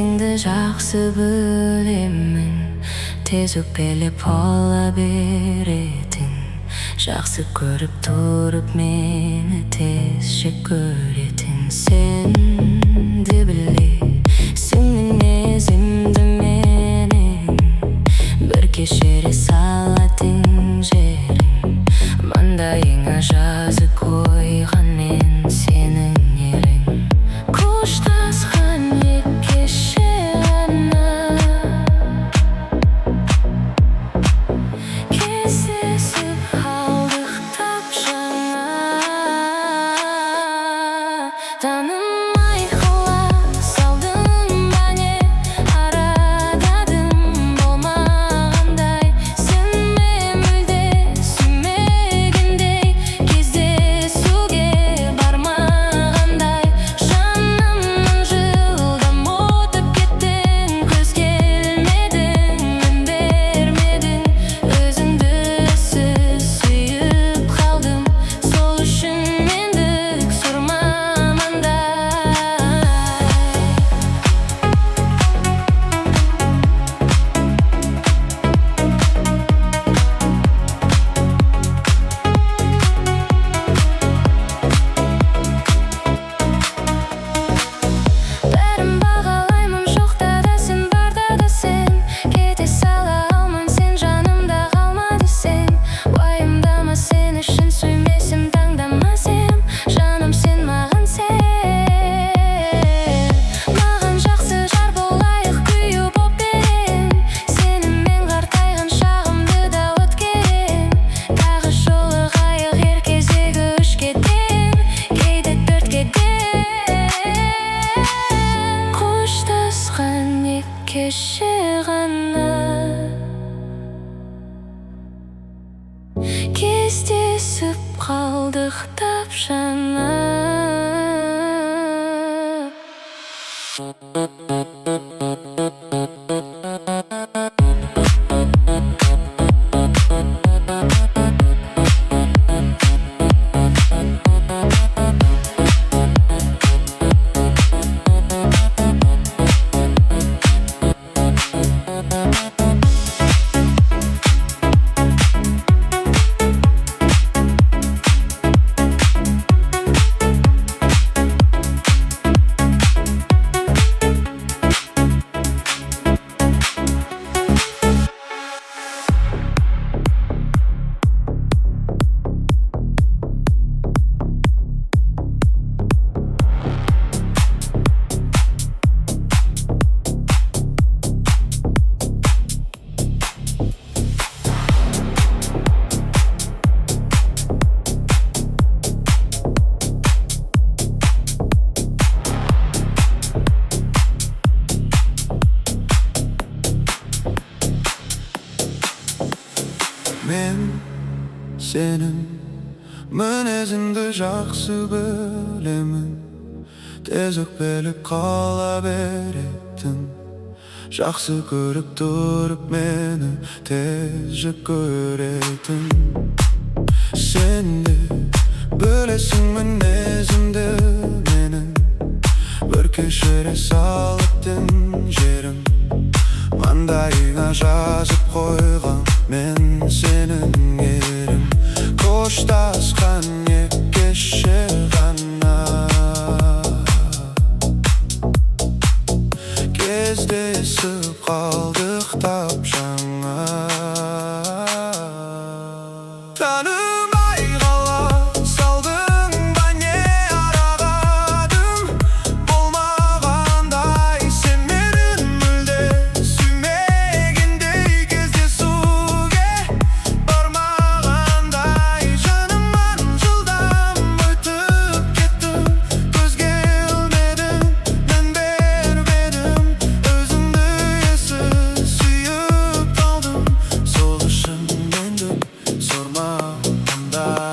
Мінезіңді жақсы білемін, тез өкпелеп ола беретін. Жақсы көріп тұрып мені тез жек көретін. Сенді білесің мінезімді менің, бір кешіре салатын жерің. Маңдайыңа жазып қойған мен сенің елің. Қоштасқан кеше ғана, кездесіп қалдық тап жаңа. Танымай қала салдың ба не, арададың болмағандай. Сен мүлде сүймегендей, кездесуге бармағандай. Жанымнан жылдам өтіп кеттің, көз келмедің, мін бермедің. Өзіңді сіз сүйіп қалдым, сол үшін мендік сұрмамандай. Бәрін бағалаймын, жоқта да сен, барда да сен. Кете сала алман, сен жанымда қалма десең. Уайымдама, сен үшін сүймесем, таңдама сен. Жаным сен маған сен. Маған жақсы жар болайық, күйеу боп берем. Сенімен қартайған шағымды да өткерем. Тағы жолығайық ер кезегі үшке дейін, кейде төртке дейін. Қоштасқан кеше ғана, кездесіп қалдық тап жаңа. Мен сенің мінезіңді жақсы білемін, тез өкпелеп қала беретін. Жақсы көріп тұрып мені тез жек көретін. Сен де білесің мінезімді менің, бір кешіре салатын жерім. Маңдайыңа жазып қойған мен сенің ерім. Қоштасқан кеше ғана, кездесіп қалдық тап жаңа. Танымай қала салдың ба не, арададың болмағандай. Сен мені мүлде сүймегендей, кездесуге бармағандай. Жанымнан жылдам өтіп кеттің, көз келмедің, мін бермедің. Өзіңді сіз сүйіп қалдым, сол үшін мендік сұрмағандай.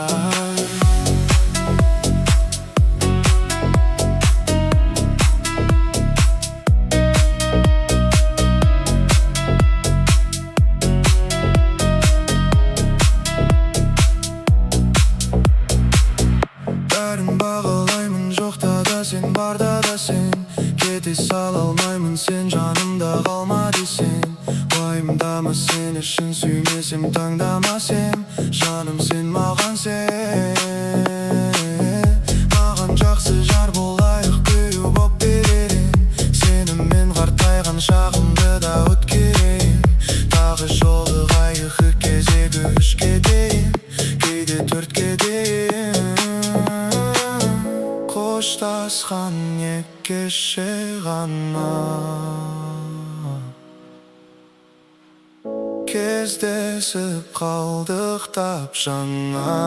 Бәрін бағалаймын, жоқта да сен, барда да сен. кете сала алмаймын, сен жанымда қалма десем. Уайымдама, сен үшін сүймесем, таңдама сен. Жаным, сен маған сен. Маған жақсы жар болайық, күйеу боп беререм. Сеніммен қартайған шағымды да өткерем. Тағы жолығайық кезегі 3-ке дейін, кейде 4-ке дейін. Қоштасқан еккеше ғана, кездесіп қалдық тап жаңа.